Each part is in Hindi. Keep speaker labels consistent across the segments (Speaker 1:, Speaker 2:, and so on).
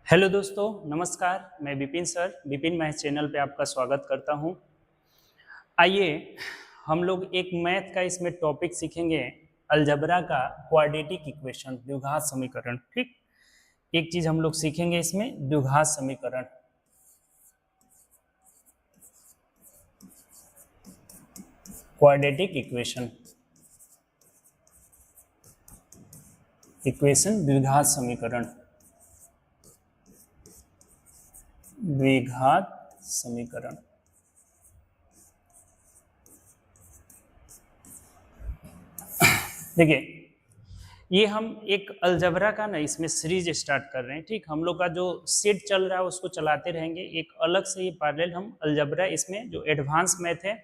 Speaker 1: हेलो दोस्तों, नमस्कार। मैं Vipin sir, Vipin math channel पे आपका स्वागत करता हूं। आइए हम लोग एक मैथ का इसमें टॉपिक सीखेंगे, अलजबरा का क्वाड्रेटिक इक्वेशन, द्विघात समीकरण। ठीक, एक चीज हम लोग सीखेंगे इसमें, द्विघात समीकरण। क्वाड्रेटिक इक्वेशन, इक्वेशन द्विघात समीकरण, द्विघात समीकरण। देखिए, ये हम एक अलजबरा का ना इसमें सीरीज स्टार्ट कर रहे हैं। ठीक, हम लोग का जो सेट चल रहा है उसको चलाते रहेंगे। एक अलग से ये पैरेलल हम अलजबरा, इसमें जो एडवांस मैथ है,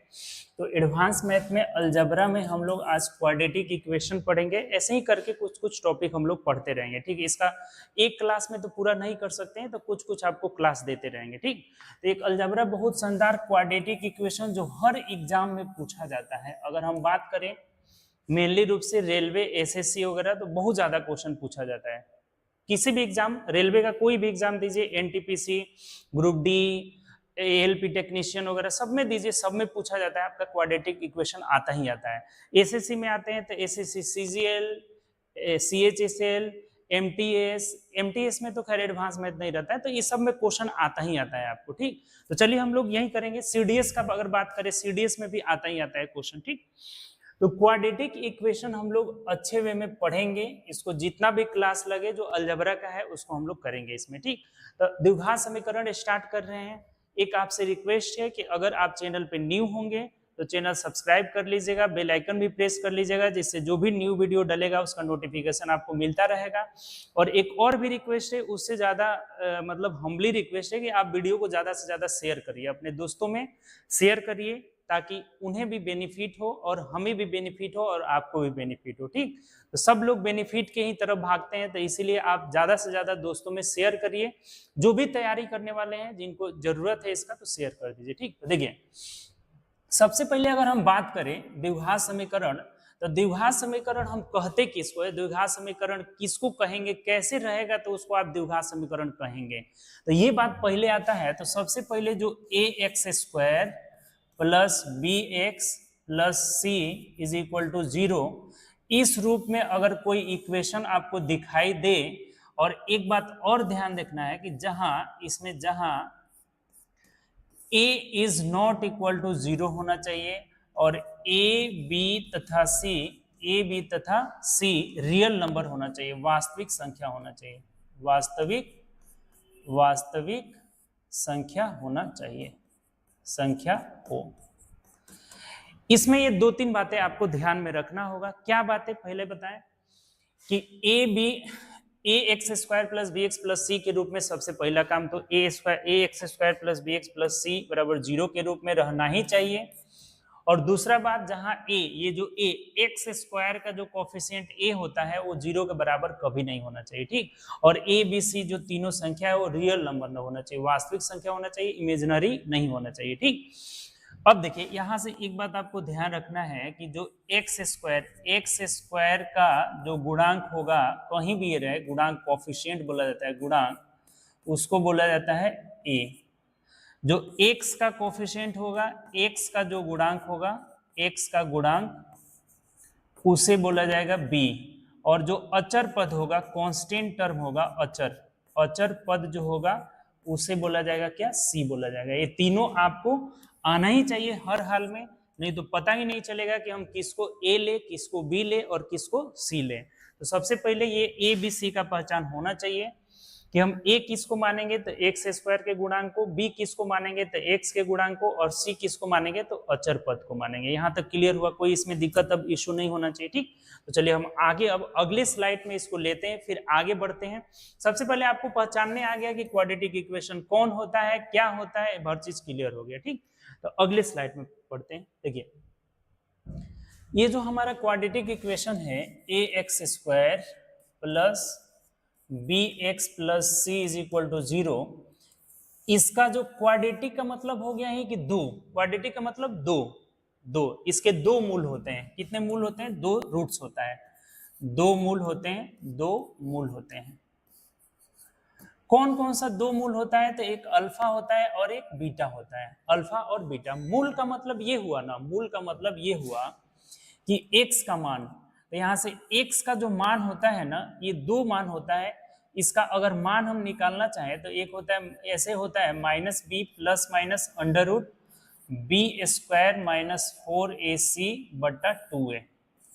Speaker 1: तो एडवांस मैथ में अलजबरा में हम लोग आज क्वाड्रेटिक इक्वेशन पढ़ेंगे। ऐसे ही करके कुछ कुछ टॉपिक हम लोग पढ़ते रहेंगे। ठीक, इसका एक क्लास में तो पूरा नहीं कर सकते हैं, तो कुछ कुछ आपको क्लास देते रहेंगे। ठीक, तो एक अलजबरा बहुत शानदार क्वाड्रेटिक इक्वेशन जो हर एग्जाम में पूछा जाता है। अगर हम बात करें मेनली रूप से रेलवे, एसएससी वगैरह, तो बहुत ज्यादा क्वेश्चन पूछा जाता है। किसी भी एग्जाम, रेलवे का कोई भी एग्जाम दीजिए, NTPC, group D, ALP technician वगैरह सब में दीजिए, सब में पूछा जाता है, आपका क्वाड्रेटिक इक्वेशन आता ही आता है। एसएससी में आते हैं तो एसएससी सीजीएल, सीएचएसएल, एमटीएस में तो खैर एडवांस मैथ नहीं रहता है, तो ये सब में क्वेश्चन आता ही आता है आपको। ठीक, तो चलिए हम लोग यही करेंगे। सीडीएस का अगर बात करें, सीडीएस में भी आता ही आता है क्वेश्चन। ठीक, तो क्वाड्रेटिक इक्वेशन हम लोग अच्छे वे में पढ़ेंगे। इसको जितना भी क्लास लगे जो अलजबरा का है उसको हम लोग करेंगे इसमें। ठीक, तो द्विघात समीकरण स्टार्ट कर रहे हैं। एक आपसे रिक्वेस्ट है कि अगर आप चैनल पे न्यू होंगे तो चैनल सब्सक्राइब कर लीजिएगा, बेल आइकन भी प्रेस कर लीजिएगा, जिससे जो भी न्यू वीडियो डलेगा उसका नोटिफिकेशन आपको मिलता रहेगा। और एक और भी रिक्वेस्ट है, उससे ज्यादा मतलब हम्बली रिक्वेस्ट है कि आप वीडियो को ज्यादा से ज्यादा शेयर करिए, अपने दोस्तों में शेयर करिए, ताकि उन्हें भी बेनिफिट हो और हमें भी बेनिफिट हो और आपको भी बेनिफिट हो। ठीक, तो सब लोग बेनिफिट के ही तरफ भागते हैं, तो इसीलिए आप ज्यादा से ज्यादा दोस्तों में शेयर करिए। जो भी तैयारी करने वाले हैं, जिनको जरूरत है इसका, तो शेयर कर दीजिए। ठीक, तो देखिए, सबसे पहले अगर हम बात करें द्विघात समीकरण, तो द्विघात समीकरण हम कहते किसको है, द्विघात समीकरण किसको कहेंगे, कैसे रहेगा तो उसको आप द्विघात समीकरण कहेंगे। तो ये बात पहले आता है। तो सबसे पहले जो a x square plus b x plus c is equal to 0, इस रूप में अगर कोई इक्वेशन आपको दिखाई दे, और एक बात और ध्यान रखना है कि जहां ए इज नॉट इक्वल टू 0 होना चाहिए, और ए बी तथा सी रियल नंबर होना चाहिए, वास्तविक संख्या होना चाहिए, वास्तविक संख्या होना चाहिए, संख्या हो। इसमें ये दो तीन बातें आपको ध्यान में रखना होगा। क्या बातें, पहले बताएं कि a x square plus b x plus c के रूप में सबसे पहला काम तो a x square plus b x plus c बराबर 0 के रूप में रहना ही चाहिए। और दूसरा बात, जहां ये जो ए एक्स स्क्वायर का जो कोफिशिएंट ए होता है वो 0 के बराबर कभी नहीं होना चाहिए। ठीक, और ए बी सी जो तीनों संख्या है वो रियल नंबर न होना चाहिए, वास्तविक संख्या होना चाहिए, इमेजिनरी नहीं होना चाहिए। ठीक, अब देखिए, यहां से एक बात आपको ध्यान रखना है कि जो एक्स स्क्वायर का जो गुणांक होगा, कहीं भी ये रहे, गुणांक कोफिशिएंट बोला जाता है, गुणांक उसको बोला जाता है ए। जो एक्स का कोफिशिएंट होगा, एक्स का जो गुणांक होगा, एक्स का गुणांक उसे बोला जाएगा बी। और जो अचर पद होगा, कांस्टेंट टर्म होगा, अचर पद जो होगा उसे बोला जाएगा क्या, सी बोला जाएगा। ये तीनों आपको आना ही चाहिए हर हाल में, नहीं तो पता ही नहीं चलेगा कि हम किसको ए ले, किसको बी ले और किसको सी ले। तो सबसे पहले ये ए बी सी का पहचान होना चाहिए कि हम ए किसको मानेंगे तो एक्स स्क्वायर के गुणांक को, बी किसको मानेंगे तो एक्स के गुणांक को, और सी किसको मानेंगे तो अचर पद को मानेंगे। यहां तक क्लियर हुआ, कोई इसमें दिक्कत अब इशू नहीं होना चाहिए। ठीक, तो चलिए हम आगे अब अगले स्लाइड में इसको लेते हैं, फिर आगे बढ़ते हैं। सबसे पहले आपको पहचानने आ गया कि क्वाड्रेटिक इक्वेशन कौन होता है, क्या होता है, हर चीज क्लियर हो गया। ठीक, तो अगले स्लाइड में पढ़ते हैं। देखिए, ये जो हमारा क्वाड्रेटिक इक्वेशन है, a x square plus b x plus c is equal to 0, इसका जो क्वाड्रेटिक का मतलब हो गया है कि दो, क्वाड्रेटिक का मतलब दो, इसके दो मूल होते हैं। कितने मूल होते हैं, दो रूट्स होता है, दो मूल होते हैं, दो मूल होते हैं। कौन कौन सा दो मूल होता है? तो एक अल्फा होता है और एक बीटा होता है। अल्फा और बीटा। मूल का मतलब ये हुआ ना, मूल का मतलब ये हुआ कि x का मान, तो यहाँ से x का जो मान होता है ना, ये दो मान होता है। इसका अगर मान हम निकालना चाहें तो एक होता है, ऐसे होता है minus b plus minus under root b square minus 4ac बट्टा 2a,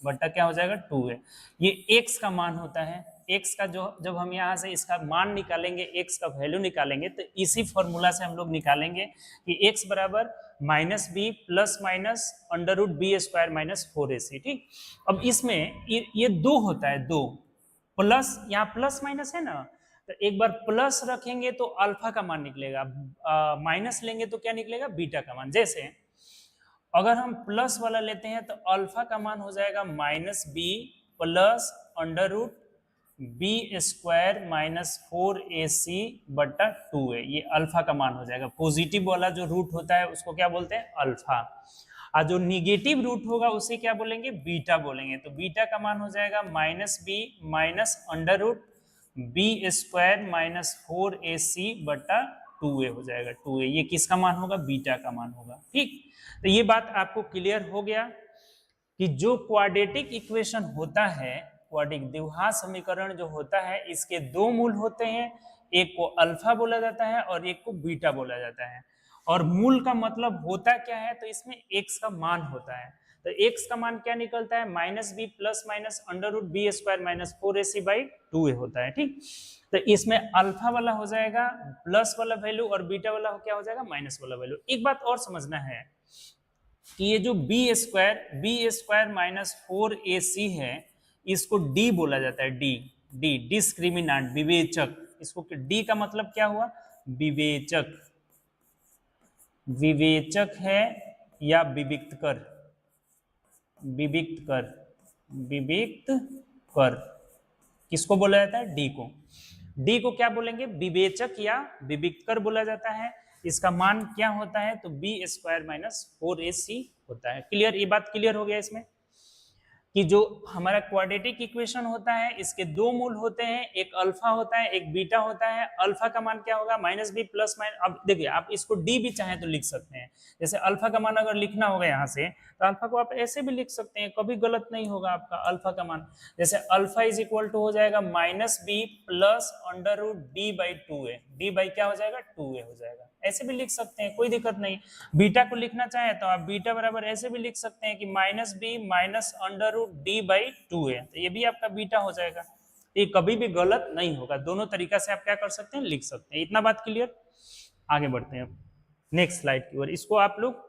Speaker 1: बट्टा क्या हो जाएगा 2a। ये x का मान होता है। x का जो, जब हम यहाँ से इसका मान निकालेंगे, x का वैल्यू निकालेंगे, तो इसी फॉर्मूला से हम लोग निकालेंगे कि x बराबर minus b plus minus under root b square minus 4ac। ठीक, अब इसमें ये दो होता है, दो प्लस, यहाँ प्लस माइनस है ना, तो एक बार प्लस रखेंगे तो अल्फा का मान निकलेगा, माइनस लेंगे तो क्या निकलेगा? बीटा का मान। जैसे अगर हम प्लस वाला लेते हैं तो अल्फा का मान हो जाएगा minus b plus under root b square minus 4ac बट्टा 2a, ये अल्फा का मान हो जाएगा। पॉजिटिव वाला जो रूट होता है उसको क्या बोलते हैं? अल्फा। और जो निगेटिव रूट होगा उसे क्या बोलेंगे? बीटा बोलेंगे। तो बीटा का मान हो जाएगा minus b minus under root b square minus 4ac बट्टा 2a हो जाएगा, 2a। ये किसका मान होगा? बीटा का मान होगा। ठीक, तो ये बात आपको क्लियर हो गया कि जो क्वाड्रेटिक इक्वेशन होता है, क्वाड्रेटिक द्विघात समीकरण जो होता है, इसके दो मूल होते हैं, एक को अल्फा बोला जाता है और एक को बीटा बोला जाता है। और मूल का मतलब होता क्या है? तो इसमें x का मान होता है। तो x का मान क्या निकलता है? Minus b plus minus under root b square minus 4ac by 2a होता है। ठीक, तो इसमें अल्फा वाला हो जाएगा प्लस वाला वैल्यू और बीटा वाला क्या हो जाएगा? माइनस वाला वैल्यू। एक बात और समझना है कि ये जो बी स्क्वायर माइनस 4ac है, इसको डी बोला जाता है। डी डी डिस्क्रिमिनेंट, विवेचक। इसको डी का मतलब क्या हुआ? विवेचक। विवेचक है या विविक्त कर, विविक्त कर, विविक्त कर किसको बोला जाता है? डी को। डी को क्या बोलेंगे? विवेचक या विविक्त कर बोला जाता है। इसका मान क्या होता है? तो बी स्क्वायर माइनस 4ac होता है। क्लियर? ये बात क्लियर हो गया इसमें कि जो हमारा क्वाड्रेटिक इक्वेशन होता है, इसके दो मूल होते हैं, एक अल्फा होता है एक बीटा होता है। अल्फा का मान क्या होगा? Minus b plus minus. अब देखिए, आप इसको डी भी चाहें तो लिख सकते हैं। जैसे अल्फा का मान अगर लिखना होगा यहाँ से, तो अल्फा को आप ऐसे भी लिख सकते हैं, कभी गलत नहीं होगा आपका अल्फा का मान। जैसे अल्फा इज इक्वल टू हो जाएगा minus b plus under root d by 2a। D by क्या हो जाएगा? 2a हो जाएगा। ऐसे भी लिख सकते हैं, कोई दिक्कत नहीं। बीटा को लिखना चाहे तो आप बीटा बराबर ऐसे भी लिख सकते हैं कि minus b minus under root d by 2a, तो ये भी आपका बीटा हो जाएगा। ये कभी भी गलत नहीं होगा, दोनों तरीका से आप क्या कर सकते हैं? लिख सकते हैं। इतना बात क्लियर? आगे बढ़ते हैं नेक्स्ट स्लाइड की ओर। इसको आप लोग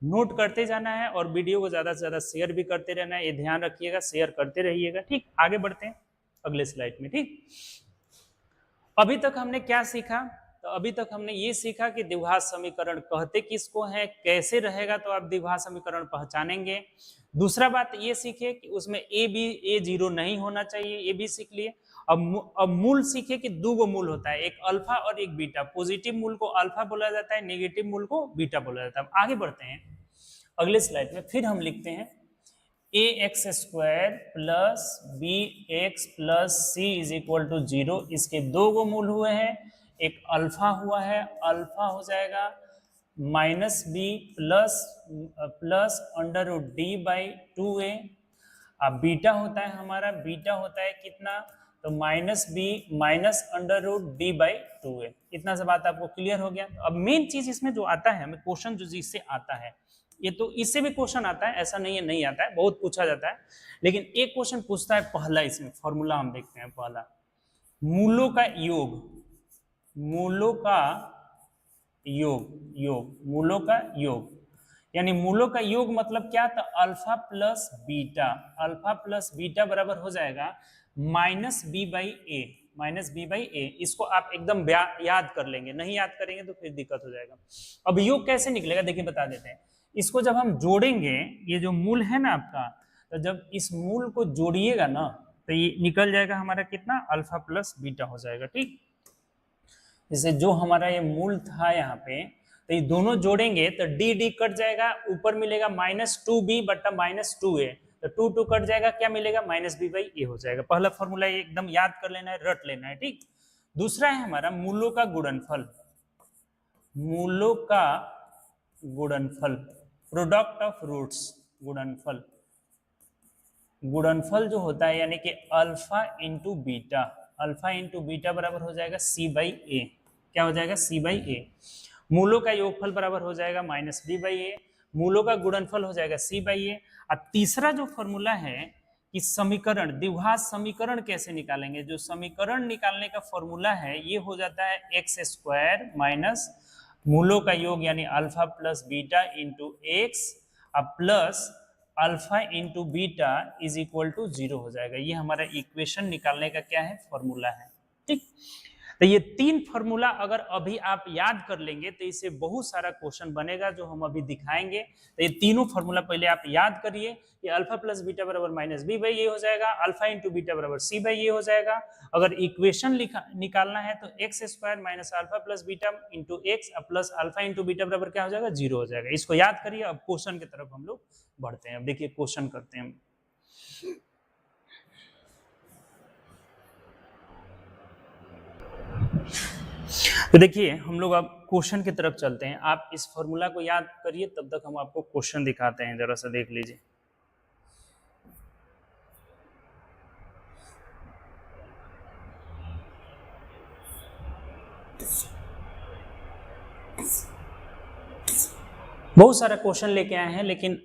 Speaker 1: नोट करते जाना है और वीडियो को ज्यादा से ज्यादा शेयर भी करते रहना है, ये ध्यान रखिएगा, शेयर करते रहिएगा। ठीक, आगे बढ़ते हैं अगले स्लाइड में। ठीक, अभी तक हमने क्या सीखा? तो अभी तक हमने ये सीखा कि द्विघात समीकरण कहते किसको है, कैसे रहेगा तो आप द्विघात समीकरण पहचानेंगे। दूसरा बात ये सीखे कि उसमें ए जीरो नहीं होना चाहिए, ये भी सीख लिए। अब मूल सीखे कि दो गो मूल होता है, एक अल्फा और एक बीटा। पॉजिटिव मूल को अल्फा बोला जाता है, नेगेटिव मूल को बीटा बोला जाता है। अब आगे बढ़ते हैं अगले स्लाइड में। फिर हम लिखते हैं a x square plus b x plus c is equal to 0। इसके दो गो मूल हुए हैं, एक अल्फा हुआ है, अल्फा हो जाएगा minus b plus under root d by 2a। अब बीटा होता है हमारा, बीटा होता है कितना? तो minus b minus under root d by 2a। इतना सा बात आपको क्लियर हो गया। अब मेन चीज इसमें जो आता है, हमें क्वेश्चन जो जिससे आता है, ये तो इससे भी क्वेश्चन आता है, ऐसा नहीं है नहीं आता है, बहुत पूछा जाता है। लेकिन एक क्वेश्चन पूछता है पहला, इसमें फॉर्मूला हम देखते हैं। पहला, मूलों का योग, मूलों का योग, मूलों का योग, यानी मूलों का योग मतलब क्या? तो alpha plus beta, alpha plus beta बराबर हो जाएगा minus b by a, minus b by a. इसको आप एकदम याद कर लेंगे, नहीं याद करेंगे तो फिर दिक्कत हो जाएगा। अब योग कैसे निकलेगा देखिए, बता देते हैं। इसको जब हम जोड़ेंगे, ये जो मूल है ना आपका, तो जब इस मूल को जोड़िएगा ना, तो ये निकल जाएगा हमारा कितना? अल्फा प्लस बीटा हो जाएगा। ठीक, जैसे जो हमारा ये मूल था यहाँ पे, तो ये दोनों जोड़ेंगे तो डी डी कट जाएगा, ऊपर मिलेगा माइनस 2b बट्टा माइनस 2a, तो 2 कट जाएगा, क्या मिलेगा? माइनस बी बाई ए हो जाएगा। पहला फॉर्मूला एकदम याद कर लेना है, रट लेना है। ठीक, दूसरा है हमारा मूलों का गुणनफल, मूलों का गुणनफल, प्रोडक्ट ऑफ रूट्स, गुणनफल, गुणनफल जो होता है यानी कि alpha into beta, alpha into beta बराबर हो जाएगा सी बाई ए, क्या हो जाएगा सी बाई ए। मूलों का योगफल बराबर हो जाएगा माइनस बी बाई ए, मूलों का गुणनफल हो जाएगा सी बाई ए। और तीसरा जो फॉर्मूला है कि समीकरण, द्विघात समीकरण कैसे निकालेंगे, जो समीकरण निकालने का फॉर्मूला है ये हो जाता है एक्स स्क्वायर माइनस मूलों का योग यानी alpha plus beta into x plus alpha into beta is equal to 0 हो जाएगा। ये हमारा इक्वेशन निकालने का क्या है, फॉर्मूला है। ठीक, तो ये तीन फॉर्मूला अगर अभी आप याद कर लेंगे तो इससे बहुत सारा क्वेश्चन बनेगा जो हम अभी दिखाएंगे। तो ये तीनों फॉर्मूला पहले आप याद करिए, ये अल्फा प्लस बीटा बराबर माइनस बी बाई ए हो जाएगा, अल्फा इंटू बीटा बराबर सी बाई ए हो जाएगा। अगर इक्वेशन निकालना है तो x square minus alpha plus beta into x plus alpha into beta बराबर क्या हो जाएगा, 0 हो जाएगा। इसको याद करिए। अब क्वेश्चन की तरफ हम लोग बढ़ते हैं। अब देखिए क्वेश्चन करते हैं हम। तो देखिए हम लोग अब क्वेश्चन की तरफ चलते हैं। आप इस फॉर्मूला को याद करिए, तब तक हम आपको क्वेश्चन दिखाते हैं, जरा सा देख लीजिए। बहुत सारा क्वेश्चन लेके आए हैं, लेकिन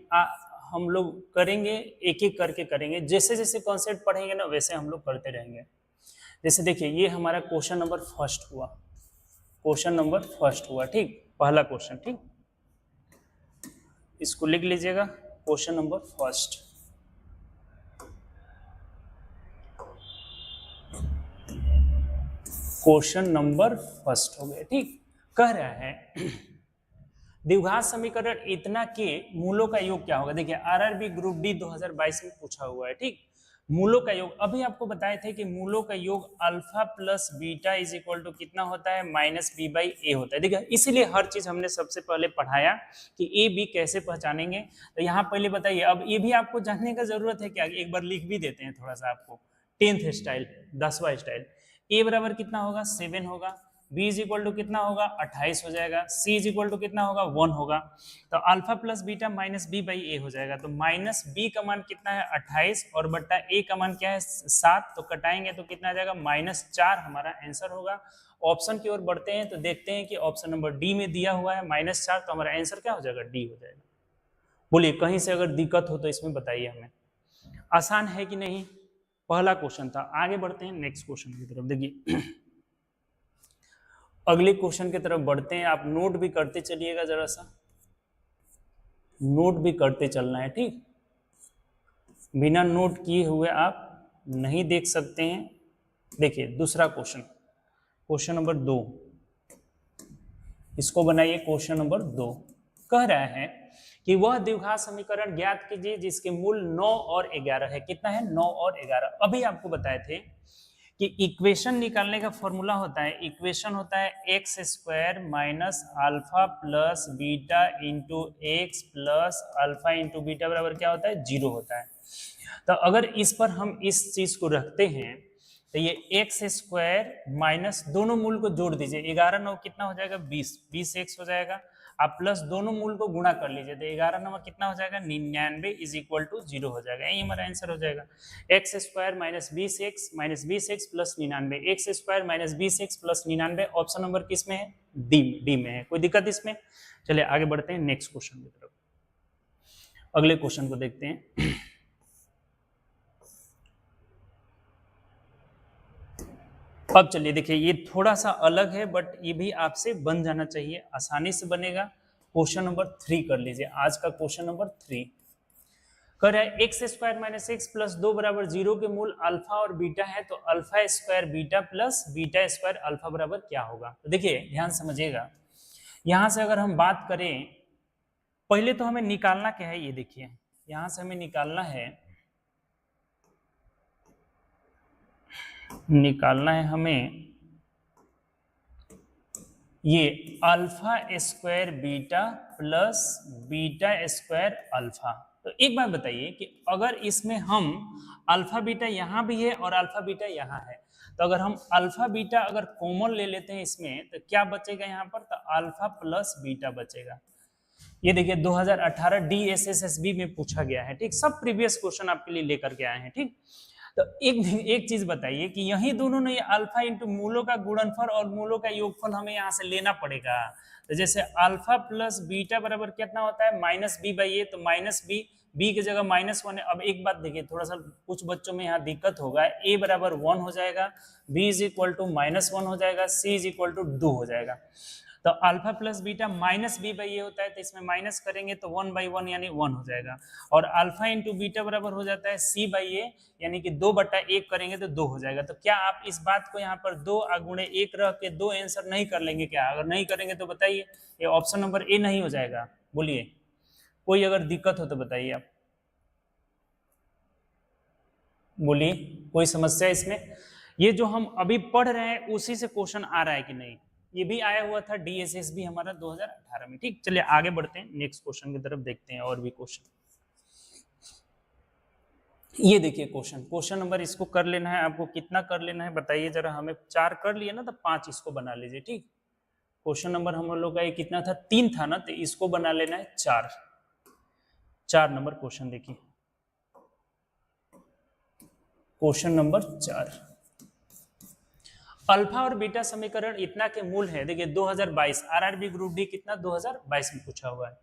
Speaker 1: हम लोग करेंगे एक एक करके करेंगे, जैसे जैसे कॉन्सेप्ट पढ़ेंगे ना वैसे हम लोग करते रहेंगे। जैसे देखिए ये हमारा क्वेश्चन नंबर फर्स्ट हुआ, क्वेश्चन नंबर फर्स्ट हुआ, ठीक, पहला क्वेश्चन, ठीक, इसको लिख लीजिएगा, question number first. Question number first हो गया, ठीक। कह रहा है द्विघात समीकरण इतना के मूलों का योग क्या होगा। देखिए आरआरबी ग्रुप डी 2022 में पूछा हुआ है, ठीक। मूलों का योग अभी आपको बताए थे कि मूलों का योग alpha plus beta is equal to कितना होता है, माइनस बी बाई ए होता है। देखिए इसीलिए हर चीज हमने सबसे पहले पढ़ाया कि ए बी कैसे पहचानेंगे। तो यहाँ पहले बताइए, अब ये भी आपको जानने का जरूरत है क्या, एक बार लिख भी देते हैं थोड़ा सा आपको, 10th स्टाइल, 10वां स्टाइल। ए बराबर कितना होगा, 7 होगा, b इज इक्वल टू कितना होगा, 28 हो जाएगा, c इज इक्वल टू कितना होगा, 1 होगा। तो alpha plus beta minus b by a हो जाएगा। तो माइनस बी का मान कितना है, 28, और बट्टा ए का मान क्या है, 7। तो कटाएंगे तो कितना आ जाएगा, -4 हमारा आंसर होगा। ऑप्शन की ओर बढ़ते हैं तो देखते हैं कि ऑप्शन नंबर डी में दिया हुआ है -4, तो हमारा आंसर क्या हो जाएगा, डी हो जाएगा। बोलिए कहीं से अगर दिक्कत हो तो इसमें बताइए हमें। आसान है कि नहीं, पहला क्वेश्चन था। आगे बढ़ते हैं नेक्स्ट क्वेश्चन की तरफ। देखिए अगले क्वेश्चन की तरफ बढ़ते हैं। आप नोट भी करते चलिएगा, जरा सा नोट भी करते चलना है, ठीक। बिना नोट किए हुए आप नहीं देख सकते हैं। देखिए दूसरा क्वेश्चन, क्वेश्चन नंबर 2, इसको बनाइए क्वेश्चन नंबर 2। कह रहा है कि वह द्विघात समीकरण ज्ञात कीजिए जिसके मूल 9 और 11 है। कितना है, 9 और 11। अभी आपको बताए थे कि इक्वेशन निकालने का फॉर्मूला होता है, इक्वेशन होता है x square minus alpha plus beta into x plus alpha into beta बराबर क्या होता है, 0 होता है। तो अगर इस पर हम इस चीज को रखते हैं तो ये एक्स स्क्वायर माइनस दोनों मूल को जोड़ दीजिए, 11 9 कितना हो जाएगा, 20 एक्स हो जाएगा। आप प्लस दोनों मूल को गुणा कर लीजिए तो 11 9 कितना हो जाएगा, 99 इज इक्वल टू 0 हो जाएगा। यही हमारा आंसर हो जाएगा। X square minus 20 x plus 99, x square minus 20 x plus 99। Option number किस में है, डी में है। कोई दिक्कत इसमें? चलिए आगे बढ़ते हैं नेक्स्ट क्वेश्चन की तरफ। अगले क्वेश्चन को देखते हैं। अब चलिए देखिए ये थोड़ा सा अलग है बट ये भी आपसे बन जाना चाहिए, आसानी से बनेगा। क्वेश्चन नंबर 3 कर लीजिए, आज का क्वेश्चन नंबर 3 कर रहा है x square minus x plus 2 बराबर 0 के मूल अल्फा और बीटा है, तो alpha square beta plus beta square alpha बराबर क्या होगा। तो देखिए ध्यान समझिएगा, यहां से अगर हम बात करें, पहले तो हमें निकालना क्या है, ये देखिए यहां से हमें निकालना है हमें ये alpha square beta plus beta square alpha. तो एक बात बताइए कि अगर इसमें हम अल्फा बीटा यहां भी है और अल्फा बीटा यहां है, तो अगर हम अल्फा बीटा अगर कॉमन ले लेते हैं इसमें तो क्या बचेगा यहाँ पर, तो अल्फा प्लस बीटा बचेगा। ये देखिए 2018 DSSSB में पूछा गया है, ठीक, सब प्रीवियस क्वेश्चन आपके लिए लेकर के आए हैं, ठीक। तो एक चीज बताइए कि यही दोनों ने अल्फा इंटू मूलों का गुणनफल और मूलों का योगफल हमें यहाँ से लेना पड़ेगा। तो जैसे अल्फा प्लस बीटा बराबर कितना होता है, माइनस बी बाई ए, तो माइनस बी की जगह -1 है। अब एक बात देखिए, थोड़ा सा कुछ बच्चों में यहाँ दिक्कत होगा, ए बराबर 1 हो जाएगा, बी इज इक्वल टू -1 हो जाएगा, सी इज इक्वल टू 2 हो जाएगा। तो alpha plus beta minus b by a होता है, तो इसमें माइनस करेंगे तो 1/1 यानी 1 हो जाएगा। और अल्फा इंटू बीटा बराबर हो जाता है सी बाई ए, यानी कि 2/1 करेंगे तो 2 हो जाएगा। तो क्या आप इस बात को यहाँ पर 2 गुणे 1 रख के 2 आंसर नहीं कर लेंगे क्या? अगर नहीं करेंगे तो बताइए, ये ऑप्शन नंबर ए नहीं हो जाएगा? बोलिए, कोई अगर दिक्कत हो तो बताइए आप, बोलिए कोई समस्या इसमें? ये जो हम अभी पढ़ रहे हैं उसी से क्वेश्चन आ रहा है कि नहीं? ये भी आया हुआ था DSSB हमारा 2018 में, ठीक। चलिए आगे बढ़ते हैं, नेक्स्ट क्वेश्चन की तरफ देखते हैं और भी क्वेश्चन। ये देखिए क्वेश्चन नंबर, इसको कर लेना है आपको, कितना कर लेना है बताइए जरा हमें। 4 कर लिए ना, तो 5 इसको बना लीजिए, ठीक। क्वेश्चन नंबर हम लोग का ये कितना था, 3 था ना, तो इसको बना लेना है 4 नंबर क्वेश्चन देखिए, क्वेश्चन नंबर 4। अल्फा और बीटा समीकरण इतना के मूल है, देखिए 2022 RRB ग्रुप डी कितना 2022 में पूछा हुआ है।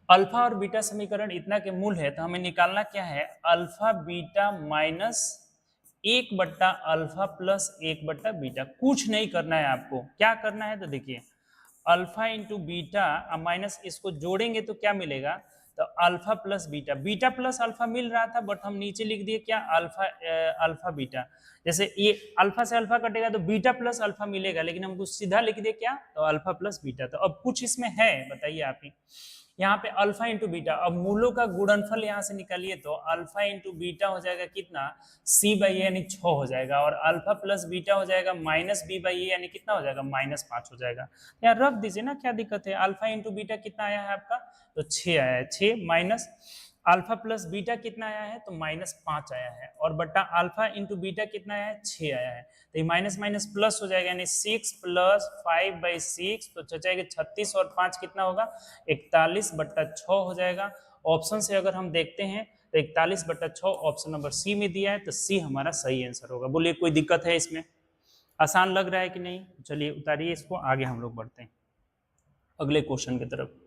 Speaker 1: अल्फा और बीटा समीकरण इतना के मूल है, तो हमें निकालना क्या है, alpha beta minus 1 alpha plus 1 beta. कुछ नहीं करना है आपको, क्या करना है तो देखिए अल्फा इंटू बीटा माइनस इसको जोड़ेंगे तो क्या मिलेगा, तो alpha plus beta, beta plus alpha मिल रहा था बट हम नीचे लिख दिए क्या, अल्फा बीटा। जैसे ये अल्फा से अल्फा कटेगा तो बीटा प्लस अल्फा मिलेगा, लेकिन हमको सीधा लिख दिए क्या, तो अल्फा प्लस बीटा। तो अब कुछ इसमें है बताइए आप ही, यहाँ पे अल्फा इंटू बीटा, अब मूलों का गुणनफल यहाँ से निकालिए तो अल्फा इंटू बीटा हो जाएगा कितना, सी बाई ए यानी 6 हो जाएगा, और अल्फा प्लस बीटा हो जाएगा माइनस बी बाई ए यानी कितना हो जाएगा, -5 हो जाएगा। यहाँ रख दीजिए ना, क्या दिक्कत है। अल्फा इंटू बीटा कितना आया है आपका, तो 6 आया है, 6 माइनस अल्फा प्लस बीटा कितना आया है, तो -5 आया है, और बटा अल्फा इंटू बीटा कितना आया है, 6 आया है। तो ये माइनस माइनस प्लस हो जाएगा, यानी 6 + 5/6, तो जाएगा 36, और 5 कितना होगा, 41/6 हो जाएगा। ऑप्शन से अगर हम देखते हैं तो 41/6 ऑप्शन नंबर सी में दिया है, तो सी हमारा सही आंसर होगा। बोलिए कोई दिक्कत है इसमें? आसान लग रहा है कि नहीं? चलिए उतारिए इसको, आगे हम लोग बढ़ते हैं अगले क्वेश्चन की तरफ।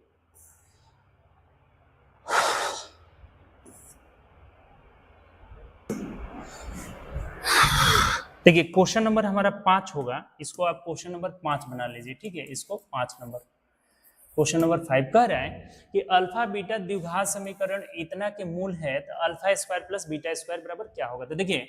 Speaker 1: देखिए क्वेश्चन नंबर हमारा 5 होगा, इसको आप क्वेश्चन नंबर 5 बना लीजिए, ठीक है, इसको 5 नंबर। क्वेश्चन नंबर 5 कह रहा है कि अल्फा बीटा द्विघात समीकरण इतना के मूल है, तो alpha square plus beta square बराबर क्या होगा। तो देखिए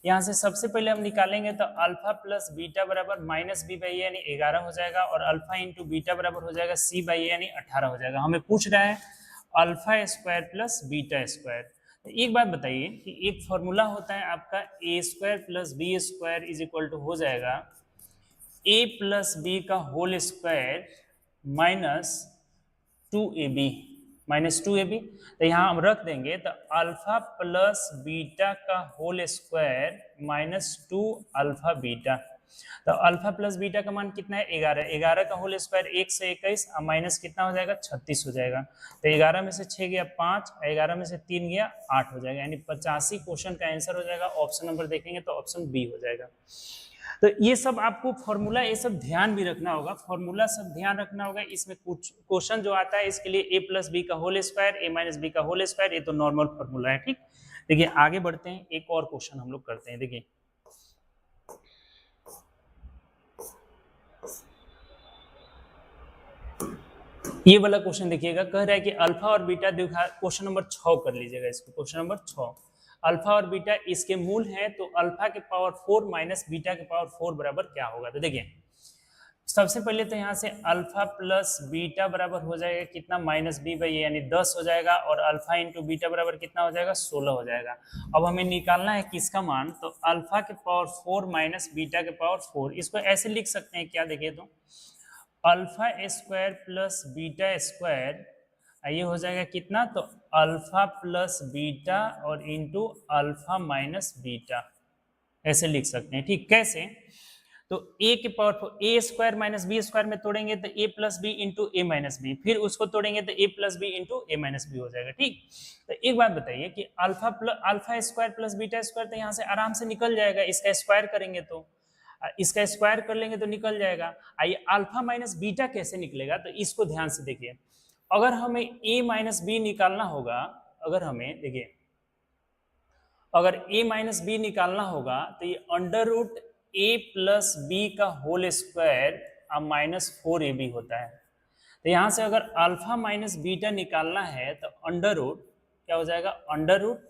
Speaker 1: यहाँ से सबसे पहले हम निकालेंगे तो अल्फा प्लस बीटा बराबर माइनस बी बाई ए यानी 11 हो जाएगा, और अल्फा इंटू बीटा बराबर हो जाएगा सी बाई ए यानी 18 हो जाएगा। हमें पूछ रहा है alpha square plus beta square. एक बात बताइए कि एक फॉर्मूला होता है आपका a square plus b square is equal to हो जाएगा ए प्लस बी का होल स्क्वायर माइनस 2ab, तो यहाँ हम रख देंगे तो अल्फा प्लस बीटा का whole square minus 2 alpha beta. तो अल्फा प्लस बीटा का मान कितना है, 11 का होल स्क्वायर 1 से 21, माइनस कितना हो जाएगा, 36 हो जाएगा। तो 11 में से 6 गया 5, 11 में से 3 गया 8 हो जाएगा, यानी 85 क्वेश्चन का आंसर हो जाएगा। ऑप्शन नंबर देखेंगे तो ऑप्शन बी हो जाएगा। तो ये सब आपको फॉर्मूला ये सब ध्यान भी रखना होगा, फॉर्मूला सब ध्यान रखना होगा। इसमें कुछ क्वेश्चन जो आता है इसके लिए ए प्लस बी का होल स्क्वायर, ए माइनस बी का होल स्क्वायर, ये तो नॉर्मल फॉर्मूला है, ठीक। देखिए आगे बढ़ते हैं, एक और क्वेश्चन हम लोग करते हैं। देखिए ये वाला क्वेश्चन देखिएगा, कह रहा है कि अल्फा और बीटा द्विघात, क्वेश्चन नंबर 6 कर लीजिएगा इसको, क्वेश्चन नंबर 6। अल्फा और बीटा इसके मूल है, तो अल्फा के पावर 4 माइनस बीटा के पावर 4 बराबर क्या होगा। तो देखिए सबसे पहले तो यहाँ से अल्फा प्लस बीटा बराबर हो जाएगा कितना, माइनस बी बाई ए यानी 10 हो जाएगा, और अल्फा इंटू बीटा बराबर कितना हो जाएगा, 16 हो जाएगा। अब हमें निकालना है किसका मान, तो अल्फा के पावर 4 माइनस बीटा के पावर 4। इसको ऐसे लिख सकते हैं क्या, देखिए तो alpha square plus beta square, ये हो जाएगा कितना, तो अल्फा प्लस बीटा और इंटू अल्फा माइनस बीटा। ऐसे लिख सकते हैं, ठीक। कैसे? तो a के power a square minus b square में तोड़ेंगे तो a plus b into a minus b, फिर उसको तोड़ेंगे तो a plus b into a minus b हो जाएगा, ठीक। तो एक बात बताइए कि alpha square plus beta square तो यहाँ से आराम से निकल जाएगा, इसका स्क्वायर करेंगे तो, इसका स्क्वायर कर लेंगे तो निकल जाएगा। आइए अल्फा माइनस बीटा कैसे निकलेगा, तो इसको ध्यान से देखिए। अगर हमें a माइनस बी निकालना होगा, अगर हमें देखिए अगर a माइनस बी निकालना होगा तो ये अंडर रूट ए प्लस बी का होल स्क्वायर माइनस 4ab होता है। तो यहाँ से अगर अल्फा माइनस बीटा निकालना है तो अंडर रूट क्या हो जाएगा, under root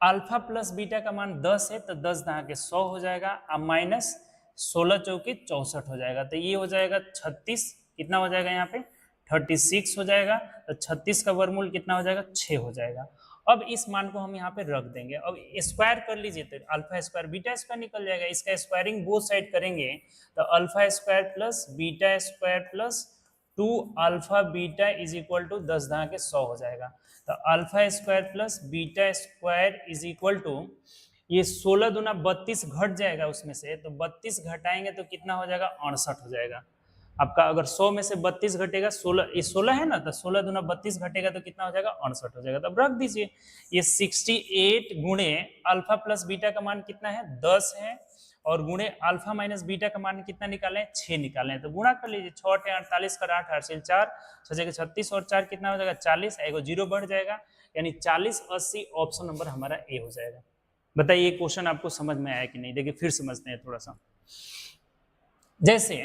Speaker 1: alpha plus beta का मान 10 है तो 10 दहा के 100 हो जाएगा, अब माइनस 16 चौके 64 हो जाएगा। तो ये हो जाएगा 36, कितना हो जाएगा यहाँ पे 36 हो जाएगा। तो 36 का वर्गमूल कितना हो जाएगा, 6 हो जाएगा। अब इस मान को हम यहाँ पे रख देंगे। अब स्क्वायर कर लीजिए तो अल्फा स्क्वायर बीटा स्क्वायर निकल जाएगा। इसका स्क्वायरिंग बोथ साइड करेंगे तो alpha square plus beta square plus 2 alpha beta is equal to 10 दहा के 100 हो जाएगा। तो alpha square plus beta square is equal to ये 16 दूना 32 घट जाएगा उसमें से, तो 32 घटाएंगे तो कितना हो जाएगा, 68 हो जाएगा आपका। अगर 100 में से 32 घटेगा, 16 ये 16 है ना, तो 16 दूना 32 घटेगा तो कितना हो जाएगा, 68 हो जाएगा। तब रख दीजिए। ये 68 गुणे अल्फा प्लस बीटा का मान कितना है, 10 है, और गुणे अल्फा माइनस बीटा का मान कितना निकाले, 6 निकाले हैं। तो गुणा कर लीजिए, 6 8 48 कर 8 8 4 6 36 और 4 कितना हो जाएगा, 40, एगो जीरो बढ़ जाएगा, यानी 40 80 ऑप्शन नंबर हमारा ए हो जाएगा। बताइए ये क्वेश्चन आपको समझ में आया कि नहीं। देखिए फिर समझते हैं थोड़ा सा। जैसे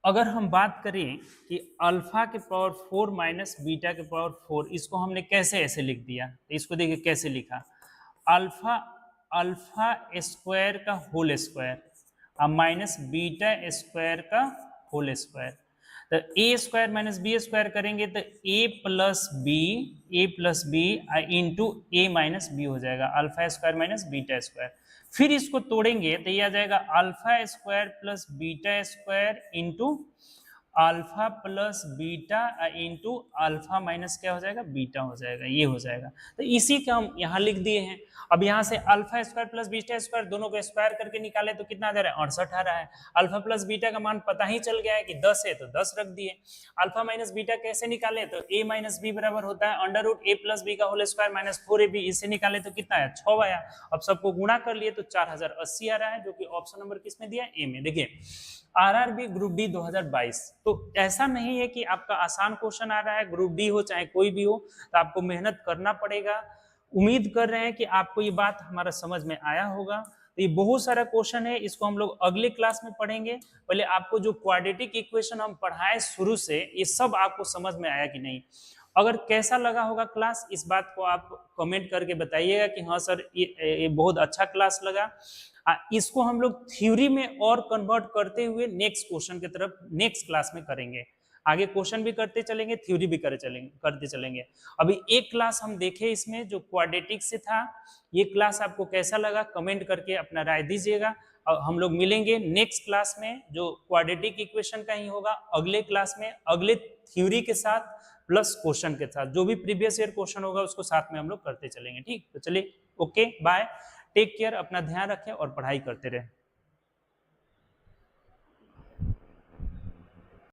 Speaker 1: अगर हम बात करें कि अल्फा के पावर 4 माइनस बीटा के पावर 4, इसको हमने कैसे ऐसे लिख दिया, तो इसको देखिए कैसे लिखा, अल्फा स्क्वायर का whole square minus beta square का होल स्क्वायर। तो a square minus b square करेंगे तो a plus b into a minus b हो जाएगा, alpha square minus beta square. फिर इसको तोड़ेंगे तो ये आ जाएगा alpha square plus beta square into alpha plus beta into alpha minus क्या हो जाएगा, बीटा हो जाएगा, ये हो जाएगा। तो इसी का हम यहाँ लिख दिए हैं। अब यहाँ से alpha square plus beta square दोनों को स्क्वायर करके निकाले तो कितना आ जा रहा है, 68 आ रहा है। अल्फा प्लस बीटा का मान पता ही चल गया है कि 10 है तो 10 रख दिए। अल्फा माइनस बीटा कैसे निकाले, तो a माइनस बी बराबर होता है अंडर रूट ए प्लस बी का होल स्क्वायर माइनस 4ab। इससे निकाले तो कितना है, 6 आया। अब सबको गुणा कर लिए तो 4080 आ रहा है, जो कि ऑप्शन नंबर किसमें दिया है, ए में। देखिए आरआरबी ग्रुप डी 2022, तो ऐसा नहीं है कि आपका आसान क्वेश्चन आ रहा है, ग्रुप डी हो चाहे कोई भी हो, तो आपको मेहनत करना पड़ेगा। उम्मीद कर रहे हैं कि आपको ये बात हमारा समझ में आया होगा। तो ये बहुत सारा क्वेश्चन है, इसको हम लोग अगले क्लास में पढ़ेंगे। पहले आपको जो क्वाड्रेटिक इक्वेशन हम पढ़ाए शुरू से, ये सब आपको समझ में आया कि नहीं। अगर कैसा लगा होगा क्लास, इस बात को आप कमेंट करके बताइएगा कि हाँ सर ये बहुत अच्छा क्लास लगा। इसको हम लोग थ्योरी में और कन्वर्ट करते हुए नेक्स्ट क्वेश्चन की तरफ नेक्स्ट क्लास में करेंगे। आगे क्वेश्चन भी करते चलेंगे, थ्योरी भी करते चलेंगे। अभी एक क्लास हम देखे इसमें जो क्वाड्रेटिक से था, ये क्लास आपको कैसा लगा कमेंट करके अपना राय दीजिएगा। और हम लोग मिलेंगे नेक्स्ट क्लास में जो क्वाड्रेटिक इक्वेशन का ही होगा, अगले क्लास में अगले थ्योरी के साथ प्लस क्वेश्चन के साथ, जो भी प्रीवियस ईयर क्वेश्चन होगा उसको साथ में हम लोग करते चलेंगे। ठीक, तो चलिए ओके बाय, टेक केयर, अपना ध्यान रखें और पढ़ाई करते रहें।